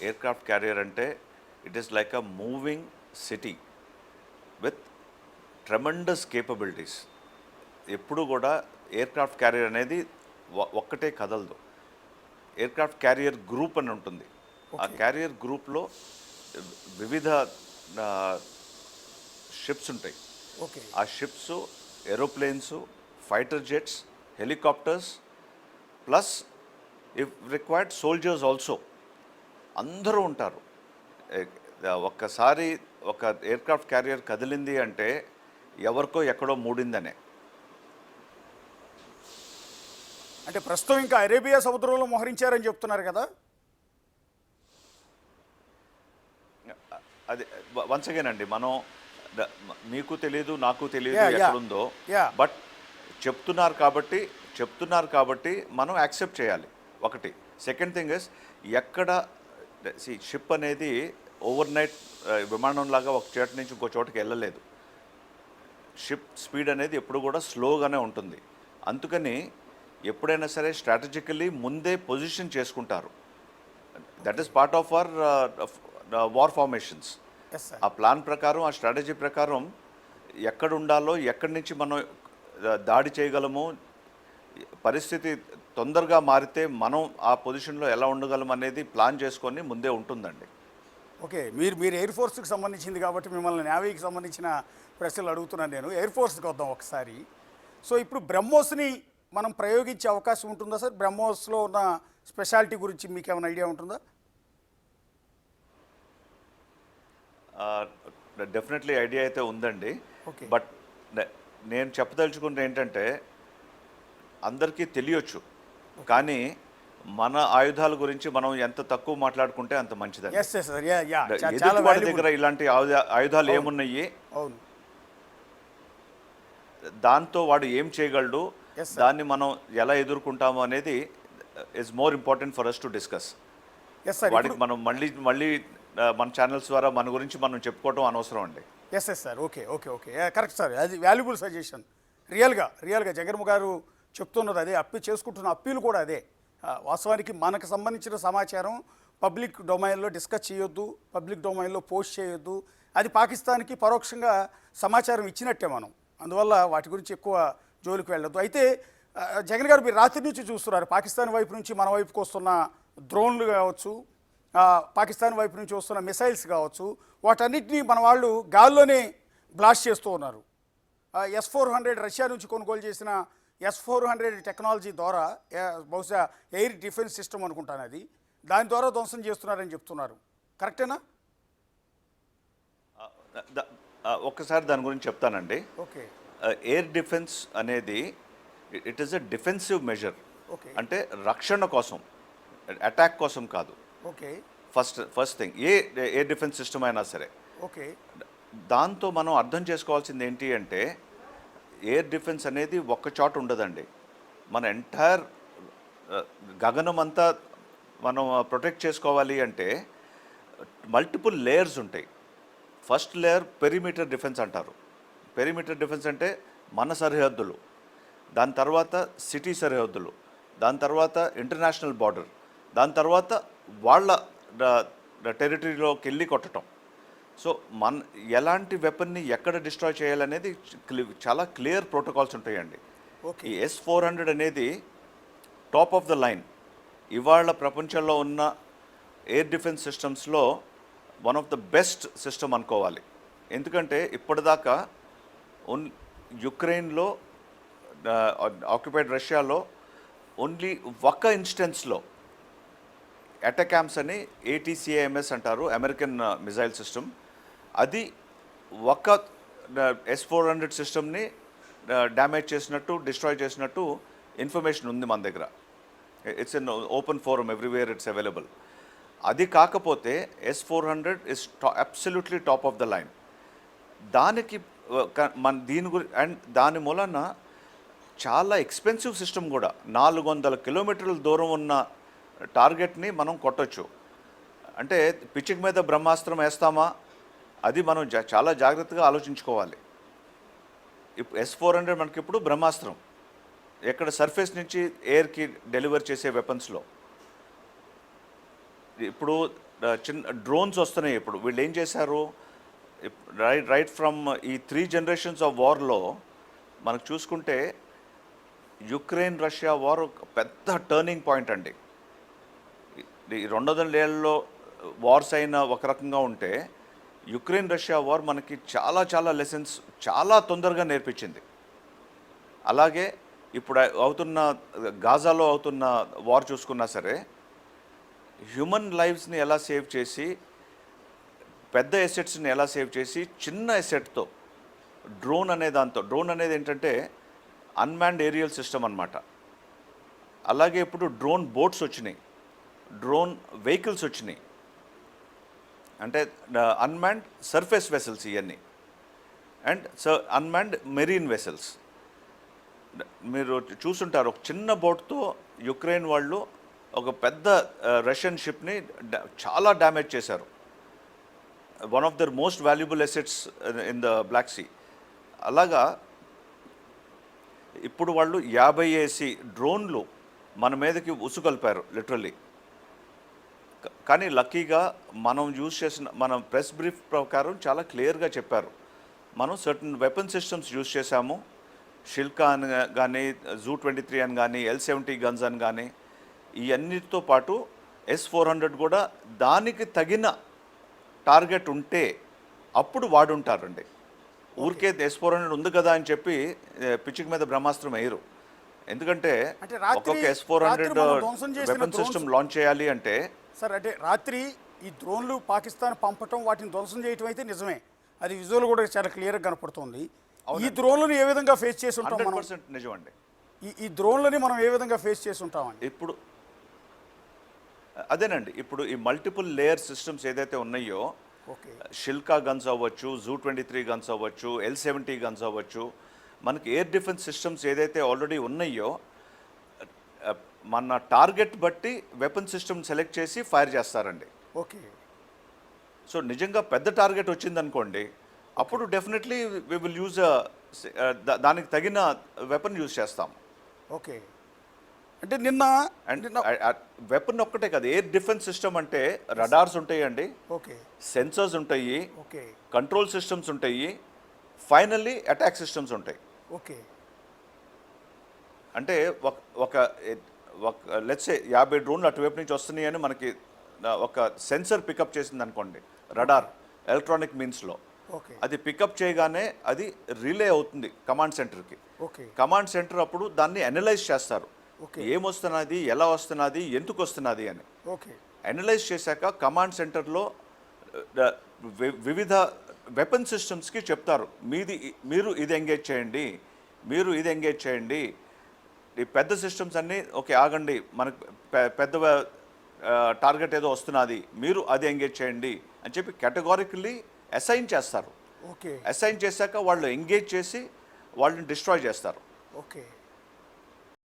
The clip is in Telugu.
ఎయిర్క్రాఫ్ట్ క్యారియర్ అంటే it is like a moving city with tremendous capabilities. ఎప్పుడు కూడా ఎయిర్క్రాఫ్ట్ క్యారియర్ అనేది ఒక్కటే కదలదు. ఎయిర్క్రాఫ్ట్ క్యారియర్ గ్రూప్ అని ఉంటుంది. ఆ క్యారియర్ గ్రూప్లో వివిధ షిప్స్ ఉంటాయి. ఓకే ఆ ships aeroplanes, fighter jets, helicopters, plus if required soldiers also అందరూ ఉంటారు. ఒక్కసారి ఒక ఎయిర్క్రాఫ్ట్ క్యారియర్ కదిలింది అంటే ఎవరికో ఎక్కడో మూడిందనే. అంటే ప్రస్తుతం ఇంకా అరేబియా సముద్రంలో మోహరించారని చెప్తున్నారు కదా. అది వన్స్ అగైన్ అండి, మనం మీకు తెలియదు, నాకు తెలియదు Yeah, yeah. ఎక్కడుందో. Yeah. బట్ చెప్తున్నారు కాబట్టి మనం యాక్సెప్ట్ చేయాలి. ఒకటి. సెకండ్ థింగ్ ఇస్, ఎక్కడ షిప్ అనేది ఓవర్ నైట్ విమానంలాగా ఒక చోట నుంచి ఇంకో చోటకి వెళ్ళలేదు. షిప్ స్పీడ్ అనేది ఎప్పుడు కూడా స్లోగానే ఉంటుంది. అందుకని ఎప్పుడైనా సరే స్ట్రాటజికల్లీ ముందే పొజిషన్ చేసుకుంటారు. That is part of our war formations. Yes sir. ఆ ప్లాన్ ప్రకారం, ఆ స్ట్రాటజీ ప్రకారం ఎక్కడ ఉండాలో, ఎక్కడి నుంచి మనం దాడి చేయగలము, పరిస్థితి తొందరగా మారితే మనం ఆ పొజిషన్లో ఎలా ఉండగలం అనేది ప్లాన్ చేసుకొని ముందే ఉంటుందండి. ఓకే, మీరు ఎయిర్ ఫోర్స్కి సంబంధించింది కాబట్టి మిమ్మల్ని నేవీకి సంబంధించిన ప్రశ్నలు అడుగుతున్నాను. నేను ఎయిర్ ఫోర్స్కి వద్దాం ఒకసారి. సో ఇప్పుడు బ్రహ్మోస్ని మనం ప్రయోగించే అవకాశం ఉంటుందా సార్? బ్రహ్మోస్లో ఉన్న స్పెషాలిటీ గురించి మీకు ఏమైనా ఐడియా ఉంటుందా? డెఫినెట్లీ ఐడియా అయితే ఉందండి. ఓకే. బట్ నేను చెప్పదలుచుకుంటే ఏంటంటే, అందరికీ తెలియచ్చు, కానీ మన ఆయుధాల గురించి మనం ఎంత తక్కువ మాట్లాడుకుంటే అంత మంచిదండి. Yes yes sir. Yeah yeah చాలా ఎదుటి వాడి valuable. దగ్గర ఇలాంటి ఆయుధాలు అవును. ఏమున్నాయి, అవును. దాంతో వాడు ఏం చేయగలడు, Yes, sir. దాన్ని మనం ఎలా ఎదుర్కొంటాము అనేది is more important for us to discuss. Yes sir. వాడికి మనం మళ్ళీ మన ఛానల్స్ ద్వారా మన గురించి మనం చెప్పుకోవటం అనవసరం అండి. Yes yes sir. Okay okay okay correct sir. అది వాల్యుబుల్ సజెషన్. రియల్గా జగన్ గారు చెప్తున్నది అదే, చేసుకుంటున్న అప్పీలు కూడా అదే. వాస్తవానికి మనకు సంబంధించిన సమాచారం పబ్లిక్ డొమైన్లో డిస్కస్ చేయొద్దు, పబ్లిక్ డొమైన్లో పోస్ట్ చేయొద్దు. అది పాకిస్తాన్కి పరోక్షంగా సమాచారం ఇచ్చినట్టే మనం. అందువల్ల వాటి గురించి ఎక్కువ జోలికి వెళ్ళొద్దు. అయితే జగన్ గారు, మీరు రాత్రి నుంచి చూస్తున్నారు పాకిస్తాన్ వైపు నుంచి మన వైపుకి వస్తున్న డ్రోన్లు కావచ్చు, పాకిస్తాన్ వైపు నుంచి వస్తున్న మిసైల్స్ కావచ్చు, వాటన్నిటినీ మన వాళ్ళు గాల్లోనే బ్లాస్ట్ చేస్తూ ఉన్నారు. S-400 రష్యా నుంచి కొనుగోలు చేసిన S-400 టెక్నాలజీ ద్వారా, బహుశా ఎయిర్ డిఫెన్స్ సిస్టమ్ అనుకుంటాను అది, దాని ద్వారా ధ్వంసం చేస్తున్నారని చెప్తున్నారు. కరెక్టేనా? ఒక్కసారి దాని గురించి చెప్తానండి. ఓకే ఎయిర్ డిఫెన్స్ అనేది it is a defensive measure. Okay అంటే రక్షణ కోసం, అటాక్ కోసం కాదు. Okay first thing, air defence system అయినా సరే. ఓకే దాంతో మనం అర్థం చేసుకోవాల్సింది ఏంటి అంటే, ఎయిర్ డిఫెన్స్ అనేది ఒక్క చోట ఉండదండి. మన ఎంటైర్ గగనం అంతా మనం ప్రొటెక్ట్ చేసుకోవాలి అంటే మల్టిపుల్ లేయర్స్ ఉంటాయి. ఫస్ట్ లేయర్ పెరిమీటర్ డిఫెన్స్ అంటారు. పెరిమీటర్ డిఫెన్స్ అంటే మన సరిహద్దులు, దాని తర్వాత సిటీ సరిహద్దులు, దాని తర్వాత ఇంటర్నేషనల్ బార్డర్, దాని తర్వాత వాళ్ళ టెరిటరీలోకి వెళ్ళి కొట్టడం. సో ఎలాంటి వెపన్ని ఎక్కడ డిస్ట్రాయ్ చేయాలనేది చాలా క్లియర్ ప్రోటోకాల్స్ ఉంటాయండి. ఓకే ఈ S-400 అనేది టాప్ ఆఫ్ ద లైన్. ఇవాళ ప్రపంచంలో ఉన్న ఎయిర్ డిఫెన్స్ సిస్టమ్స్లో one of the best system అనుకోవాలి. ఎందుకంటే ఇప్పటిదాకా యుక్రెయిన్లో, ఆక్యుపైడ్ రష్యాలో ఓన్లీ ఒక ఇన్స్టెన్స్లో అటాకామ్స్ అని ATCMS అంటారు, అమెరికన్ మిజైల్ సిస్టమ్. అది ఒక S-400 సిస్టమ్ని డ్యామేజ్ చేసినట్టు, డిస్ట్రాయ్ చేసినట్టు ఇన్ఫర్మేషన్ ఉంది మన దగ్గర. It's in open forum, everywhere it's available. అది కాకపోతే S-400 is absolutely top of the line. దానికి అండ్ దాని మూలన చాలా ఎక్స్పెన్సివ్ సిస్టమ్ కూడా. 400 కిలోమీటర్ల దూరం ఉన్న టార్గెట్ని మనం కొట్టొచ్చు. అంటే పిచ్చుక మీద బ్రహ్మాస్త్రం వేస్తామా, అది మనం చాలా జాగ్రత్తగా ఆలోచించుకోవాలి. ఇప్పుడు S-400 మనకి ఇప్పుడు బ్రహ్మాస్త్రం, ఎక్కడ సర్ఫేస్ నుంచి ఎయిర్కి డెలివర్ చేసే వెపన్స్లో. ఇప్పుడు చిన్న డ్రోన్స్ వస్తున్నాయి. ఇప్పుడు వీళ్ళు ఏం చేశారు, రైట్ ఫ్రమ్ ఈ 3 జనరేషన్స్ ఆఫ్ వార్లో మనకు చూసుకుంటే యుక్రెయిన్ రష్యా వార్ ఒక పెద్ద టర్నింగ్ పాయింట్ అండి. ఈ 200 ఏళ్ళలో వార్స్ అయిన ఒక రకంగా ఉంటే యుక్రెయిన్ రష్యా వార్ మనకి చాలా చాలా లెసన్స్ చాలా తొందరగా నేర్పించింది. అలాగే ఇప్పుడు అవుతున్న గాజాలో అవుతున్న వార్ చూసుకున్నా సరే హ్యూమన్ లైఫ్స్ని ఎలా సేవ్ చేసి, పెద్ద ఎసెట్స్ని ఎలా సేవ్ చేసి, చిన్న ఎసెట్తో డ్రోన్ అనేది ఏంటంటే అన్మాన్డ్ ఏరియల్ సిస్టమ్ అన్నమాట. అలాగే ఇప్పుడు డ్రోన్ బోట్స్ వచ్చినాయి, డ్రోన్ వెహికల్స్ వచ్చినాయి, అంటే అన్మాన్డ్ సర్ఫేస్ వెసల్స్ ఇవన్నీ, అండ్ అన్మాన్డ్ మెరీన్ వెసల్స్. మీరు చూసుంటారు, ఒక చిన్న బోట్తో యుక్రెయిన్ వాళ్ళు ఒక పెద్ద రష్యన్ షిప్ని చాలా డ్యామేజ్ చేశారు. One of their most valuable assets in the Black Sea. అలాగా ఇప్పుడు వాళ్ళు 50 డ్రోన్లు మన మీదకి ఉసుకొల్పారు లిటరల్లీ. కానీ లక్కీగా మనం ప్రెస్ బ్రీఫ్ ప్రకారం చాలా క్లియర్గా చెప్పారు, మనం సర్టన్ వెపన్ సిస్టమ్స్ యూజ్ చేశాము. షిల్కా అని కానీ, Zu-23 అని కానీ, L-70 గన్స్ అని కానీ, ఇవన్నిటితో పాటు S-400 కూడా దానికి తగిన టార్గెట్ ఉంటే అప్పుడు వాడుంటారండి. ఊరికే S-400 ఉంది కదా అని చెప్పి పిచ్చికి మీద బ్రహ్మాస్త్రం వేయరు. ఎందుకంటే ఒక్కొక్క S-400 వెపన్ సిస్టమ్ లాంచ్ చేయాలి అంటే సార్, అంటే రాత్రి ఈ డ్రోన్లు పాకిస్తాన్ పంపటం, వాటిని ధ్వంసం చేయటం అయితే నిజమే, అది విజువల్ కూడా చాలా క్లియర్గా కనపడుతుంది. ఈ డ్రోన్లను ఏ విధంగా ఫేస్ చేసి ఉంటాం మనం? 100% నిజం అండి. ఈ డ్రోన్లని మనం ఏ విధంగా ఫేస్ చేసి ఉంటామండి? ఇప్పుడు అదేనండి, ఇప్పుడు ఈ మల్టిపుల్ లేయర్ సిస్టమ్స్ ఏదైతే ఉన్నాయో, ఓకే, షిల్కా గన్స్ అవ్వచ్చు, Zu-23 గన్స్ అవ్వచ్చు, L-70 గన్స్ అవ్వచ్చు, మనకి ఎయిర్ డిఫెన్స్ సిస్టమ్స్ ఏదైతే ఆల్రెడీ ఉన్నాయో, మన టార్గెట్ బట్టి వెపన్ సిస్టమ్ సెలెక్ట్ చేసి ఫైర్ చేస్తారండి. ఓకే. సో నిజంగా పెద్ద టార్గెట్ వచ్చిందనుకోండి, అప్పుడు డెఫినెట్లీ వి విల్ యూజ్ దానికి తగిన వెపన్ యూజ్ చేస్తాం. ఓకే. అంటే నిన్న వెపన్ ఒక్కటే కాదు, ఎయిర్ డిఫెన్స్ సిస్టమ్ అంటే రడార్స్ ఉంటాయండి, ఓకే, సెన్సర్స్ ఉంటాయి, ఓకే, కంట్రోల్ సిస్టమ్స్ ఉంటాయి, ఫైనల్లీ అటాక్ సిస్టమ్స్ ఉంటాయి. ఓకే. అంటే ఒక లెట్స్ సే 50 డ్రోన్లు అటువైపు నుంచి వస్తున్నాయి అని మనకి ఒక సెన్సర్ పికప్ చేసింది అనుకోండి, రడార్ ఎలక్ట్రానిక్ మీన్స్లో. ఓకే. అది పికప్ చేయగానే అది రిలే అవుతుంది కమాండ్ సెంటర్కి. ఓకే. కమాండ్ సెంటర్ అప్పుడు దాన్ని అనలైజ్ చేస్తారు, ఓకే, ఏమొస్తున్నది, ఎలా వస్తున్నది, ఎందుకు వస్తున్నది అని. ఓకే. అనలైజ్ చేశాక కమాండ్ సెంటర్లో వివిధ వెపన్ సిస్టమ్స్కి చెప్తారు, మీరు ఇది ఎంగేజ్ చేయండి, మీరు ఇది ఎంగేజ్ చేయండి. ఈ పెద్ద సిస్టమ్స్ అన్నీ ఓకే ఆగండి, మనకు పెద్ద టార్గెట్ ఏదో వస్తున్నది, మీరు అది ఎంగేజ్ చేయండి అని చెప్పి కేటగారికల్లీ అసైన్ చేస్తారు. ఓకే. అసైన్ చేశాక వాళ్ళు ఎంగేజ్ చేసి వాళ్ళని డిస్ట్రాయ్ చేస్తారు. ఓకే.